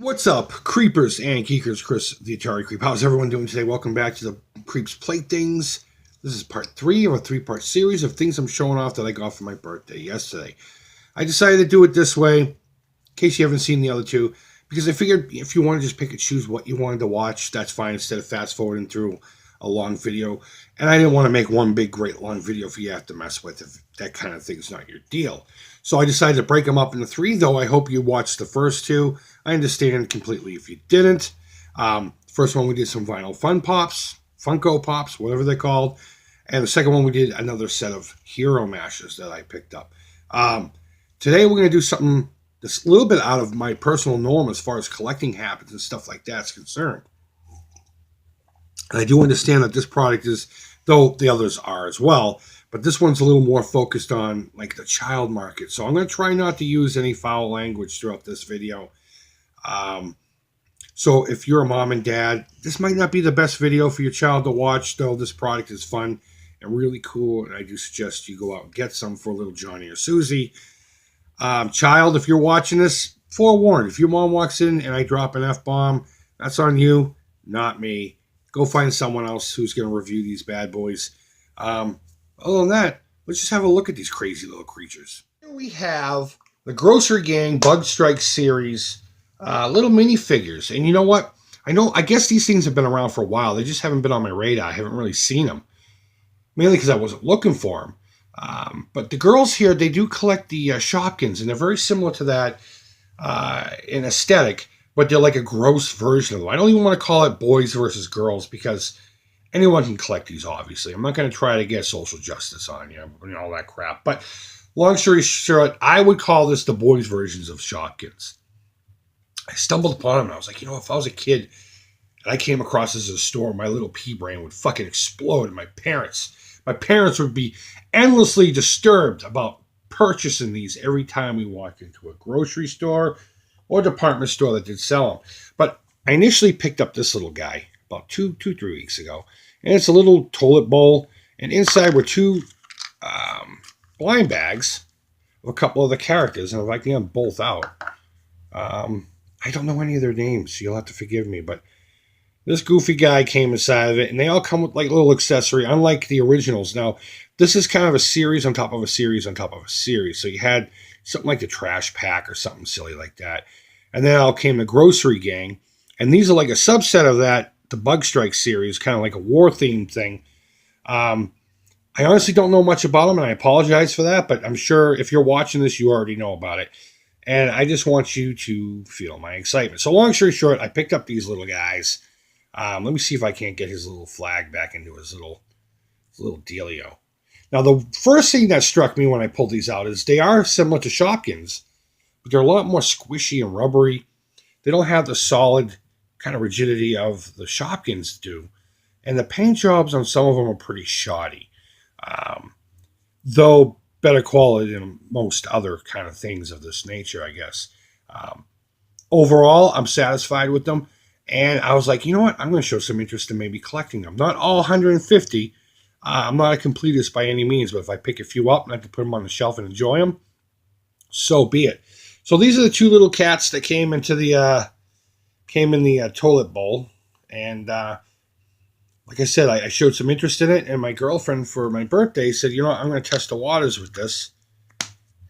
What's up, creepers and geekers? Chris, the Atari Creep. How's everyone doing today? Welcome back to the Creeps Playthings. This is part 3 of a 3-part series of things I'm showing off that I got for my birthday yesterday. I decided to do it this way, in case you haven't seen the other two, because I figured if you want to just pick and choose what you wanted to watch, that's fine, instead of fast forwarding through a long video. And I didn't want to make one big, great long video for you to have to mess with if that kind of thing's not your deal. So I decided to break them up into 3, though I hope you watched the first 2. I understand completely if you didn't. First one we did some vinyl fun pops, Funko Pops, whatever they're called. And the second one we did another set of hero mashes that I picked up. Today we're going to do something that's a little bit out of my personal norm as far as collecting habits and stuff like that's concerned. And I do understand that this product is, though the others are as well, but this one's a little more focused on like the child market. So I'm going to try not to use any foul language throughout this video. So if you're a mom and dad, this might not be the best video for your child to watch, though this product is fun and really cool. And I do suggest you go out and get some for little Johnny or Susie. Child, if you're watching this, forewarned, if your mom walks in and I drop an F-bomb, that's on you, not me. Go find someone else who's going to review these bad boys. Other than that, let's just have a look at these crazy little creatures. Here we have the Grossery Gang Bug Strike series, little minifigures. And you know what? I guess these things have been around for a while. They just haven't been on my radar. I haven't really seen them. Mainly because I wasn't looking for them. But the girls here, they do collect the Shopkins, and they're very similar to that in aesthetic, but they're like a gross version of them. I don't even want to call it boys versus girls because anyone can collect these, obviously. I'm not going to try to get social justice on you and all that crap. But long story short, I would call this the boys' versions of Shopkins. I stumbled upon them and I was like, if I was a kid and I came across this at a store, my little pea brain would fucking explode. And my parents would be endlessly disturbed about purchasing these every time we walked into a grocery store or department store that did sell them. But I initially picked up this little guy about 3 weeks ago. And it's a little toilet bowl. And inside were 2 blind bags of a couple of the characters. And if I can get them both out. I don't know any of their names, so you'll have to forgive me. But this goofy guy came inside of it. And they all come with like a little accessory, unlike the originals. Now, this is kind of a series on top of a series on top of a series. So you had something like the trash pack or something silly like that. And then out came the Grossery Gang. And these are like a subset of that, the Bug Strike series, kind of like a war-themed thing. I honestly don't know much about them, and I apologize for that, but I'm sure if you're watching this, you already know about it. And I just want you to feel my excitement. So long story short, I picked up these little guys. Let me see if I can't get his little flag back into his little dealio. Now, the first thing that struck me when I pulled these out is they are similar to Shopkins, but they're a lot more squishy and rubbery. They don't have the solid kind of rigidity of the Shopkins do. And the paint jobs on some of them are pretty shoddy. Though better quality than most other kind of things of this nature, I guess. Overall, I'm satisfied with them. And I was like, you know what? I'm going to show some interest in maybe collecting them. Not all 150. I'm not a completist by any means, but if I pick a few up and I can put them on the shelf and enjoy them, so be it. So these are the 2 little cats that came in the toilet bowl. And like I said, I showed some interest in it. And my girlfriend for my birthday said, I'm going to test the waters with this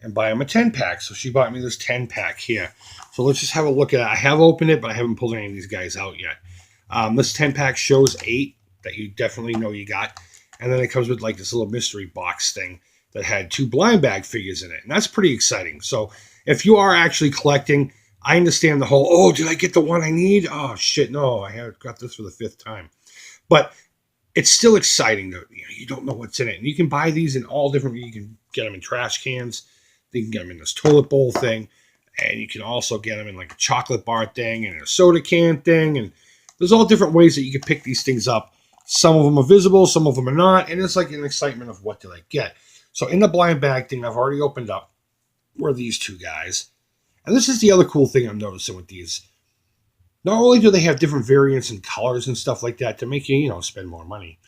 and buy them a 10-pack. So she bought me this 10-pack here. So let's just have a look at it. I have opened it, but I haven't pulled any of these guys out yet. This 10-pack shows 8 that you definitely know you got. And then it comes with like this little mystery box thing that had 2 blind bag figures in it. And that's pretty exciting. So if you are actually collecting, I understand the whole, did I get the one I need? Oh, shit, no, I have got this for the 5th time. But it's still exciting. You don't know what's in it. And you can buy these in all different, you can get them in trash cans. You can get them in this toilet bowl thing. And you can also get them in like a chocolate bar thing and a soda can thing. And there's all different ways that you can pick these things up. Some of them are visible, some of them are not. And it's like an excitement of what did I get. So in the blind bag thing, I've already opened up were these 2 guys. And this is the other cool thing I'm noticing with these. Not only do they have different variants and colors and stuff like that to make you, spend more money,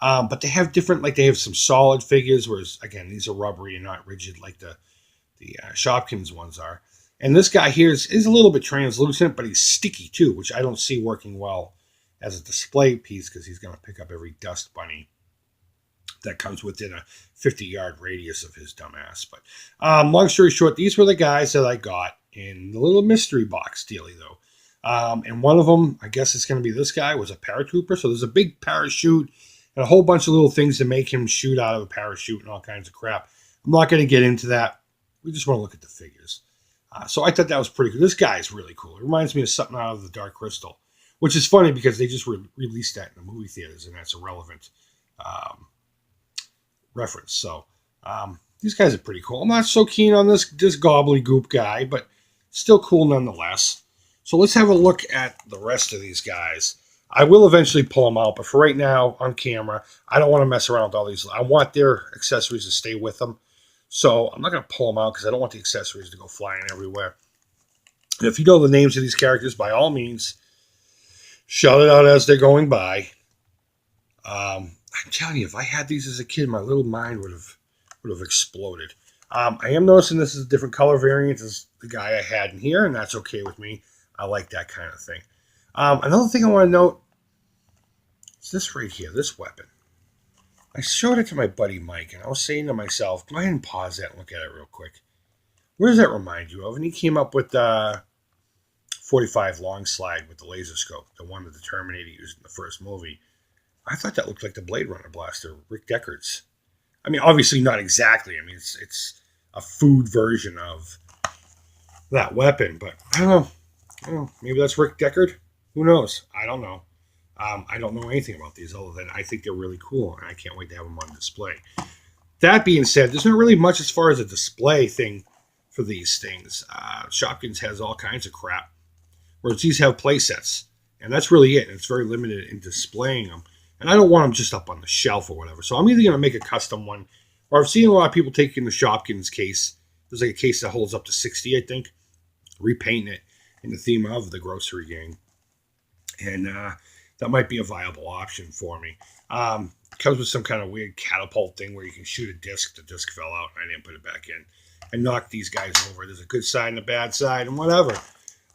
but they have different, like they have some solid figures, whereas, again, these are rubbery and not rigid like the Shopkins ones are. And this guy here is a little bit translucent, but he's sticky too, which I don't see working well as a display piece because he's going to pick up every dust bunny that comes within a 50-yard radius of his dumbass. But long story short, these were the guys that I got in the little mystery box dealy, though. And one of them, I guess it's going to be this guy, was a paratrooper. So there's a big parachute and a whole bunch of little things to make him shoot out of a parachute and all kinds of crap. I'm not going to get into that. We just want to look at the figures. So I thought that was pretty cool. This guy is really cool. It reminds me of something out of the Dark Crystal, which is funny because they just released that in the movie theaters, and that's a relevant reference. So these guys are pretty cool. I'm not so keen on this gobbledygook guy, but still cool nonetheless. So let's have a look at the rest of these guys. I will eventually pull them out, but for right now, on camera, I don't want to mess around with all these. I want their accessories to stay with them. So I'm not going to pull them out because I don't want the accessories to go flying everywhere. And if you know the names of these characters, by all means, shout it out as they're going by. I'm telling you, if I had these as a kid, my little mind would have exploded. I am noticing this is a different color variant as the guy I had in here, and that's okay with me. I like that kind of thing. Another thing I want to note is this right here, this weapon. I showed it to my buddy Mike, and I was saying to myself, go ahead and pause that and look at it real quick. Where does that remind you of? And he came up with 45 long slide with the laser scope, the one that the Terminator used in the first movie. I thought that looked like the Blade Runner blaster, Rick Deckard's. I mean, obviously not exactly. I mean, it's a food version of that weapon, but I don't know. Maybe that's Rick Deckard. Who knows? I don't know. I don't know anything about these other than I think they're really cool, and I can't wait to have them on display. That being said, there's not really much as far as a display thing for these things. Shopkins has all kinds of crap, whereas these have play sets, and that's really it. And it's very limited in displaying them, and I don't want them just up on the shelf or whatever. So I'm either going to make a custom one, or I've seen a lot of people taking the Shopkins case. There's like a case that holds up to 60, I think, repainting it in the theme of the Grossery Gang, and that might be a viable option for me. Comes with some kind of weird catapult thing where you can shoot a disc. The disc fell out, and I didn't put it back in. I knocked these guys over. There's a good side and a bad side, and whatever.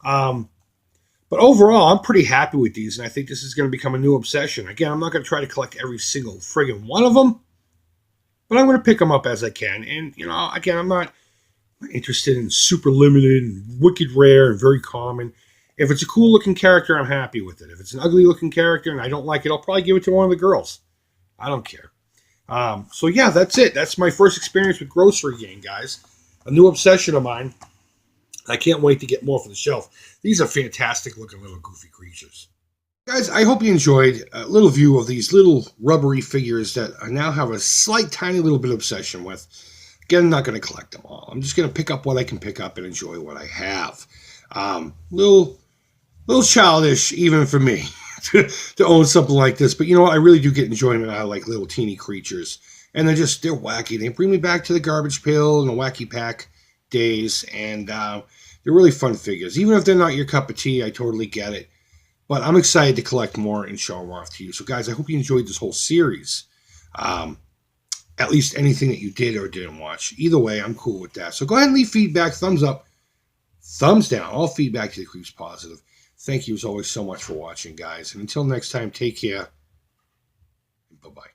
But overall, I'm pretty happy with these, and I think this is going to become a new obsession. Again, I'm not going to try to collect every single friggin' one of them, but I'm going to pick them up as I can. And, you know, again, I'm not interested in super limited and wicked rare and very common. If it's a cool-looking character, I'm happy with it. If it's an ugly-looking character and I don't like it, I'll probably give it to one of the girls. I don't care. So, yeah, that's it. That's my first experience with Grossery Gang, guys. A new obsession of mine. I can't wait to get more for the shelf. These are fantastic-looking little goofy creatures. Guys, I hope you enjoyed a little view of these little rubbery figures that I now have a slight, tiny little bit of obsession with. Again, I'm not going to collect them all. I'm just going to pick up what I can pick up and enjoy what I have. Little childish, even for me, to own something like this. But you know what? I really do get enjoyment out of like little teeny creatures. And they're wacky. They bring me back to the garbage pail and the wacky pack days. And they're really fun figures. Even if they're not your cup of tea, I totally get it. But I'm excited to collect more and show them off to you. So guys, I hope you enjoyed this whole series. At least anything that you did or didn't watch. Either way, I'm cool with that. So go ahead and leave feedback, thumbs up, thumbs down. All feedback to the Creep's positive. Thank you as always so much for watching, guys. And until next time, take care. Bye-bye.